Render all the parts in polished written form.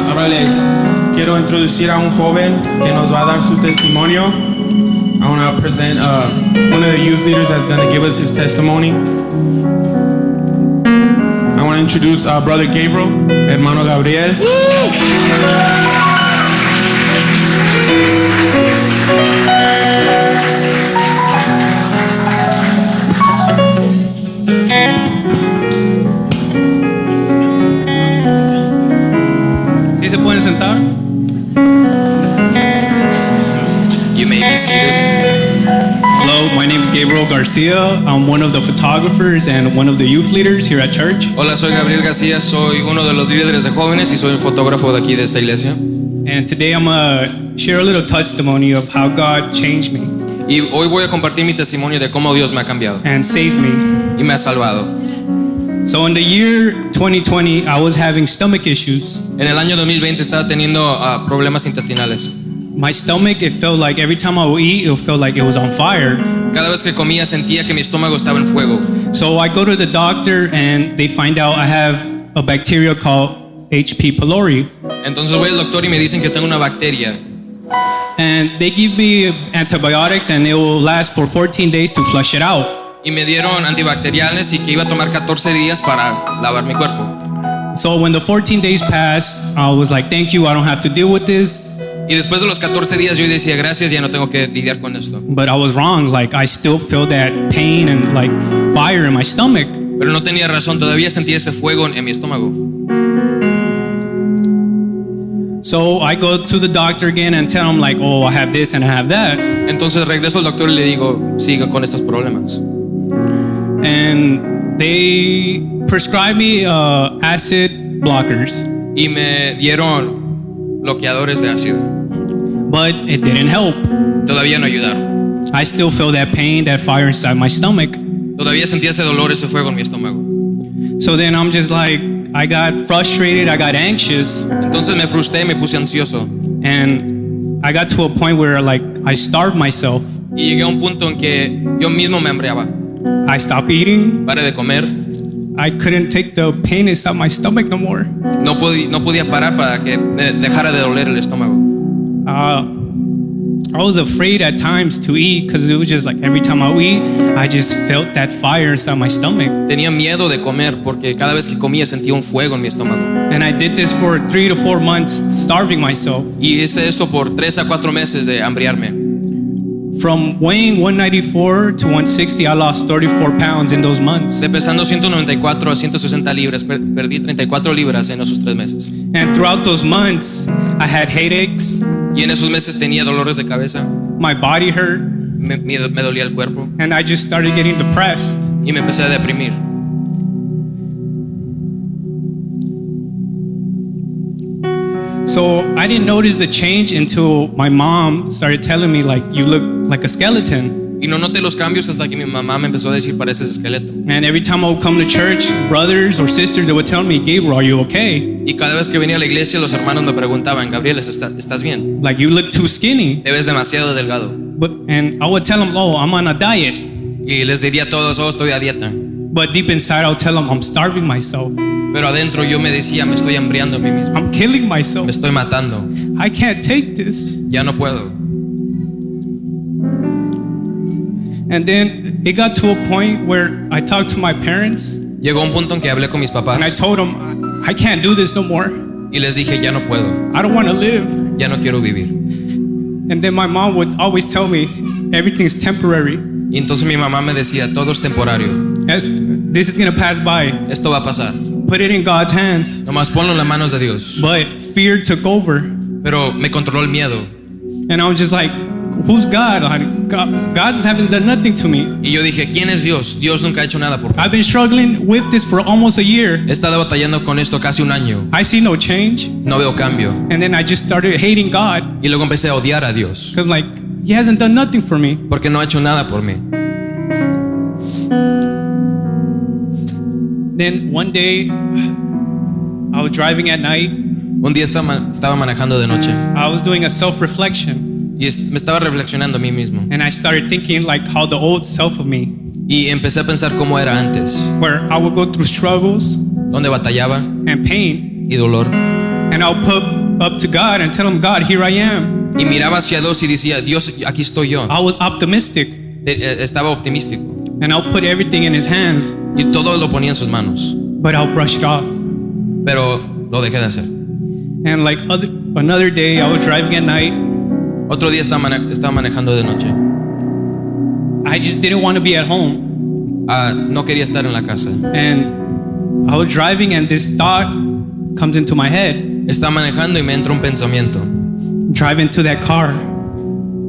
hermanos, ahora les quiero introducir a un joven que nos va a dar su testimonio. I want to present one of the youth leaders that's going to give us his testimony. I want to introduce Brother Gabriel, hermano Gabriel. ¿Sí se pueden sentar? You may be seated. Hello, my name is Gabriel García. I'm one of the photographers and one of the youth leaders here at church. Hola, soy Gabriel García, soy uno de los líderes de jóvenes y soy un fotógrafo de aquí de esta iglesia. And today I'm going to share a little testimony of how God changed me Y hoy voy a compartir mi testimonio de cómo Dios me ha cambiado and saved me. y me ha salvado. So in the year 2020, I was having stomach issues. En el año 2020 estaba teniendo problemas intestinales. My stomach, it felt like every time I would eat, it felt like it was on fire. Cada vez que comía sentía que mi estómago estaba en fuego. So I go to the doctor and they find out I have a bacteria called H. pylori. Entonces voy al doctor y me dicen que tengo una bacteria. And they give me antibiotics and it will last for 14 days to flush it out. Y me dieron antibacteriales y que iba a tomar 14 días para lavar mi cuerpo. So when the 14 days passed, I was like, thank you, I don't have to deal with this. Y después de los 14 días yo decía gracias, ya no tengo que lidiar con esto. But I was wrong, like I still feel that pain and like fire in my stomach. Pero no tenía razón, todavía sentía ese fuego en mi estómago. So I go to the doctor again and tell him like, oh, I have this and I have that. Entonces regreso al doctor y le digo, siga con estos problemas. And they prescribed me acid blockers. Y me dieron bloqueadores de ácido. But it didn't help. Todavía no ayudaron. I still feel that pain, that fire inside my stomach. Todavía sentía ese dolor, ese fuego en mi estómago. So then I'm just like, I got frustrated, I got anxious, Entonces me frustré, me puse ansioso. and I got to a point where like I starved myself. Y llegué a un punto en que yo mismo me hambriaba. I stopped eating. Paré de comer. I couldn't take the pain inside my stomach no more. No podía parar para que me dejara de doler el estómago. I was afraid at times to eat because it was just like every time I would eat, I just felt that fire inside my stomach. Tenía miedo de comer porque cada vez que comía sentía un fuego en mi estómago. And I did this for 3 to 4 months, starving myself. Y hice esto por 3 a 4 meses de hambriarme. From weighing 194 to 160, I lost 34 pounds in those months. De pesando 194 a 160 libras, perdí 34 libras en esos 3 meses. And throughout those months, I had headaches. Y en esos meses tenía dolores de cabeza, My body hurt, me dolía el cuerpo and I just started getting depressed. y me empecé a deprimir. So I didn't notice the change until my mom started telling me like, you look like a skeleton. Y no noté los cambios hasta que mi mamá me empezó a decir, pareces esqueleto. And every time I would come to church, brothers or sisters, they would tell me, Gabriel, are you okay? Y cada vez que venía a la iglesia, los hermanos me preguntaban, Gabriel, ¿estás bien? Like, you look too skinny. Te ves demasiado delgado. And I would tell them, oh, I'm on a diet. Y les diría a todos, oh, estoy a dieta. But deep inside, I'll tell them I'm starving myself. Pero adentro yo me decía, me estoy hambriando a mí mismo. I'm killing myself. Me estoy matando. I can't take this. Ya no puedo. And then it got to a point where I talked to my parents Llegó un punto en que hablé con mis papás and I told them, I can't do this no more. y les dije, ya no puedo. I don't want to live. Ya no quiero vivir. And then my mom would always tell me, everything's temporary. Y entonces mi mamá me decía, todo es temporario. This is going to pass by. Esto va a pasar. Put it in God's hands. Nomás ponlo en las manos de Dios. But fear took over. Pero me controló el miedo. And I was just like, who's God? God hasn't done nothing to me. Y yo dije, ¿quién es Dios? Dios nunca ha hecho nada por mí. I've been struggling with this for almost a year. He estado batallando con esto casi un año. I see no change. No veo cambio. And then I just started hating God. Y luego empecé a odiar a Dios. Because like, He hasn't done nothing for me. Porque no ha hecho nada por mí. Then one day, I was driving at night. Un día estaba manejando de noche. I was doing a self-reflection. Y me estaba reflexionando a mí mismo. And I started thinking like how the old self of me, Y empecé a pensar cómo era antes. where I would go through struggles Donde batallaba and pain, y dolor. And I'll put up to God and tell him, God, here I am. Y miraba hacia Dios y decía, Dios, aquí estoy yo. I was optimistic. Estaba optimístico. And I'll put everything in his hands. Y todo lo ponía en sus manos. But I'll brush it off. Pero lo dejé de hacer. And like another day, I was driving at night. Otro día estaba manejando de noche. I just didn't want to be at home. No quería estar en la casa. And I was driving and this thought comes into my head. Estaba manejando y me entra un pensamiento. Drive into that car.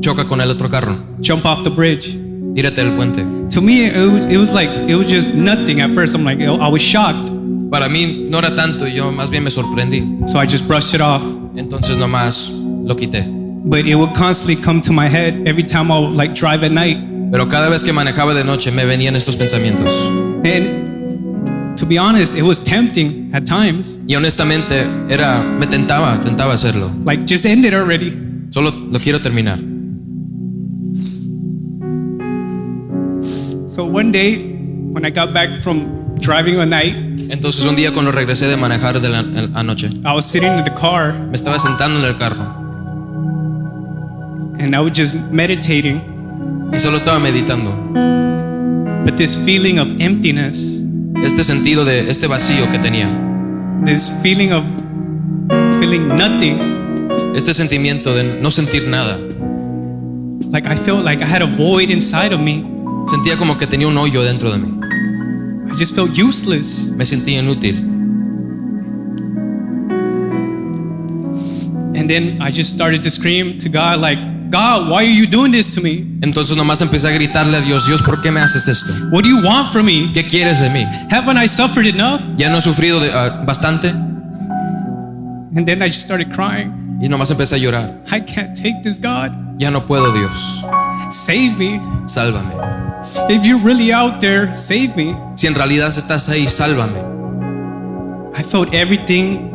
Choca con el otro carro. Jump off the bridge. Tírate del puente. To me, it was just nothing at first. I'm like, I was shocked. Para mí no era tanto, yo más bien me sorprendí. So I just brushed it off. Entonces nomás lo quité. But it would constantly come to my head every time I would like drive at night. Pero cada vez que manejaba de noche me venían estos pensamientos. And to be honest, it was tempting at times. Y honestamente me tentaba hacerlo. Like, just end it already. Solo lo quiero terminar. So one day, when I got back from driving at night, Entonces un día cuando regresé de manejar anoche, I was sitting in the car me estaba sentando en el carro and I was just meditating. y solo estaba meditando. But this feeling of emptiness, Este sentido de este vacío que tenía, this feeling of feeling nothing, este sentimiento de no sentir nada. like I felt like I had a void inside of me. Sentía como que tenía un hoyo dentro de mí. I just felt useless. Me sentía inútil. And then I just started to scream to God, like, God, why are you doing this to me? Entonces nomás empecé a gritarle a Dios, Dios, ¿por qué me haces esto? What do you want from me? ¿Qué quieres de mí? Haven't I suffered enough? ¿Ya no he sufrido bastante? And then I just started crying. Y nomás empecé a llorar. I can't take this, God. Ya no puedo, Dios. Save me. Sálvame. If you're really out there, save me. Si en realidad estás ahí, sálvame. I felt everything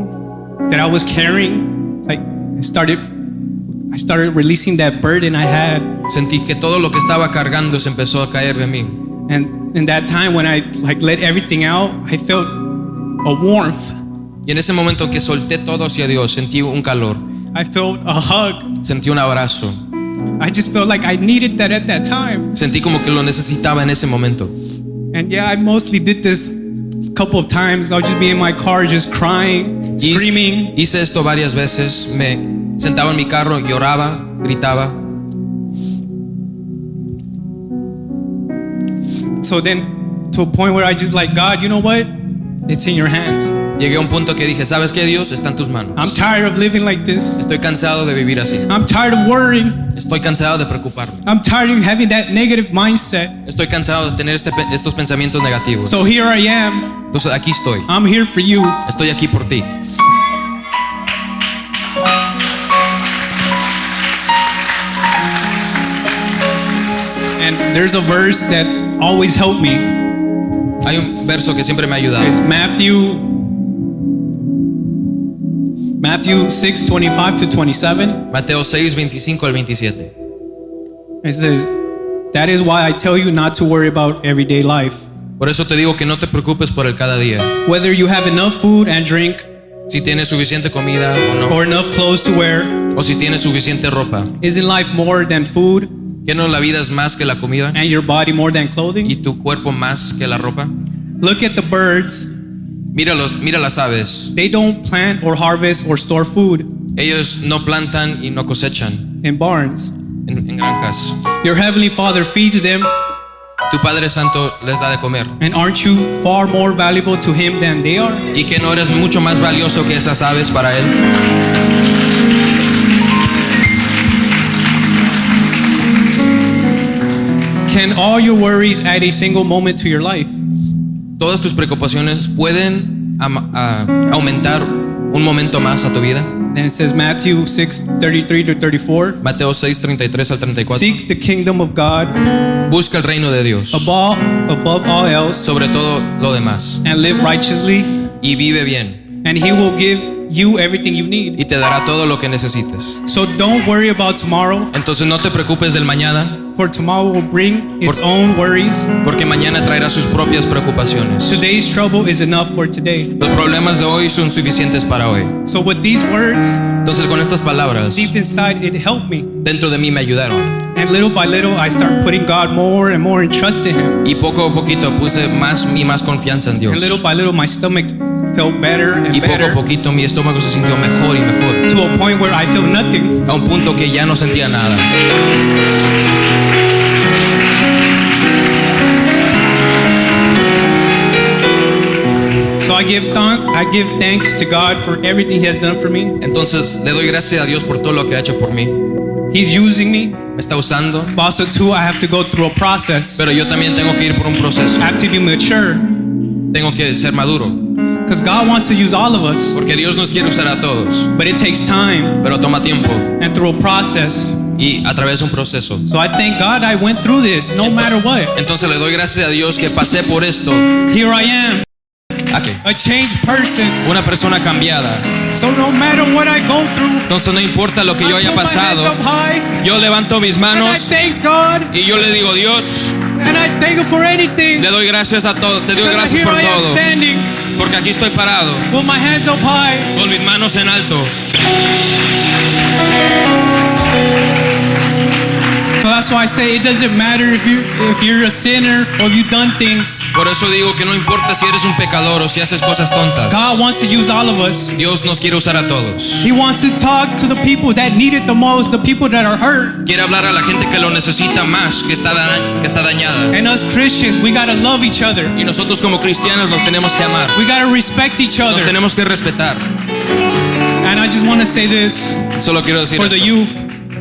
that I was carrying, like I started releasing that burden I had. Sentí que todo lo que estaba cargando se empezó a caer de mí. And in that time when I like let everything out, I felt a warmth. Y en ese momento que solté todo hacia Dios, sentí un calor. I felt a hug. Sentí un abrazo. I just felt like I needed that at that time. Sentí como que lo necesitaba en ese momento. And yeah, I mostly did this a couple of times. I'll just be in my car just crying, screaming. Hice esto varias veces. Me sentaba en mi carro, lloraba, gritaba. So then to a point where I just like, God, you know what? It's in your hands. Llegué a un punto que dije, ¿sabes qué, Dios? Está en tus manos. I'm tired of living like this. Estoy cansado de vivir así. I'm tired of worrying. Estoy cansado de preocuparme. I'm tired of having that negative mindset. Estoy cansado de tener estos pensamientos negativos. So here I am. Entonces aquí estoy. I'm here for you. Estoy aquí por ti. And there's a verse that always helped me. Hay un verso que siempre me ha ayudado. It's Matthew 6:25 to 27. Mateo 6, 25 al 27. It says, that is why I tell you not to worry about everyday life. Por eso te digo que no te preocupes por el cada día. Whether you have enough food and drink, Si tienes suficiente comida o no. or enough clothes to wear. O si tienes suficiente ropa. Isn't life more than food? ¿Que no la vida es más que la comida? And your body more than clothing? ¿Y tu cuerpo más que la ropa? Look at the birds. Mira las aves. They don't plant or harvest or store food Ellos no plantan y no cosechan in barns. en granjas. Your heavenly Father feeds them, Tu Padre Santo les da de comer. and aren't you far more valuable to Him than they are? ¿Y que no eres mucho más valioso que esas aves para Él? Can all your worries add a single moment to your life? ¿Todas tus preocupaciones pueden aumentar un momento más a tu vida? Then it says Matthew 6:33 to 34. Mateo 6, 33 al 34. Seek the kingdom of God Busca el reino de Dios above all else, sobre todo lo demás and live righteously, y vive bien and He will give you everything you need. y te dará todo lo que necesites. So don't worry about tomorrow, Entonces no te preocupes del mañana, for tomorrow will bring its own worries. Porque mañana traerá sus propias preocupaciones. Today's trouble is enough for today. Los problemas de hoy son suficientes para hoy. So with these words, Entonces con estas palabras deep inside, it helped me. dentro de mí me ayudaron. And little by little, I start putting God more and more in trust in Him. Y poco a poquito puse más y más confianza en Dios. And little by little, my stomach felt better and Y poco a better poquito mi estómago se sintió mejor y mejor. to a point where I feel nothing. A un punto que ya no sentía nada. So I give thanks to God for everything He has done for me. Entonces le doy gracias a Dios por todo lo que ha hecho por mí. He's using me, Me está usando, but also too, I have to go through a process. pero yo también tengo que ir por un proceso. I have to be mature, Tengo que ser maduro, because God wants to use all of us, porque Dios nos quiere usar a todos, but it takes time pero toma tiempo and through a process. y a través de un proceso. So I thank God I went through this, no matter what. Entonces le doy gracias a Dios que pasé por esto. Here I am, Aquí, a changed person. una persona cambiada. So no matter what I go through, Entonces no importa lo que yo I haya put my hands pasado, up high, yo levanto mis and I manos thank God, y yo le digo, Dios, and I thank Him for anything. le doy gracias a todo, te doy Because gracias here por I am todo, standing porque aquí estoy parado, with my hands up high. con mis manos en alto. So that's why I say it doesn't matter if you're a sinner or if you've done things. Por eso digo que no importa si eres un pecador o si haces cosas tontas. God wants to use all of us. Dios nos quiere usar a todos. He wants to talk to the people that need it the most, the people that are hurt. Quiere hablar a la gente que lo necesita más, que está dañada. And us Christians, we gotta love each other. Y nosotros como cristianos nos tenemos que amar. We gotta respect each Nos other. tenemos que respetar. And I just want to say this Solo quiero decir for the esto youth.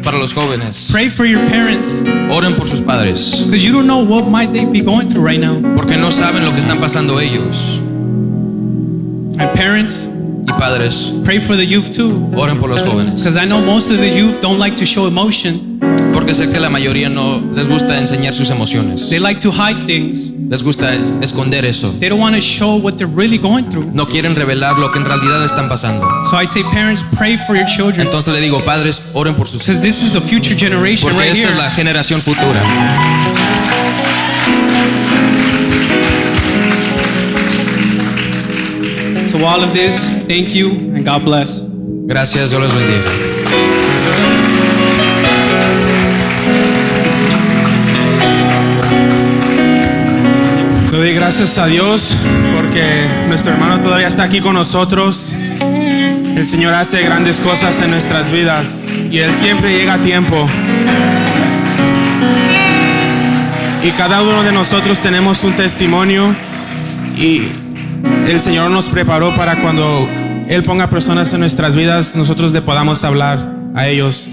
para los jóvenes. Pray for your parents, Oren por sus padres, because you don't know what might they be going through right now. porque no saben lo que están pasando ellos. And parents, Y padres, pray for the youth too, oren por los jóvenes, because I know most of the youth don't like to show emotion. porque sé que la mayoría no les gusta enseñar sus emociones. They like to hide things. Les gusta esconder eso. They don't want to show what they're really going through. No quieren revelar lo que en realidad están pasando. So I say, parents, pray for your children, Entonces le digo, padres, oren por sus because hijos, this is the future generation porque right esta here. es la generación futura. So all of this, thank you and God bless. Gracias, Dios los bendiga. Le doy gracias a Dios porque nuestro hermano todavía está aquí con nosotros. El Señor hace grandes cosas en nuestras vidas y Él siempre llega a tiempo. Y cada uno de nosotros tenemos un testimonio y el Señor nos preparó para cuando Él ponga personas en nuestras vidas, nosotros le podamos hablar a ellos.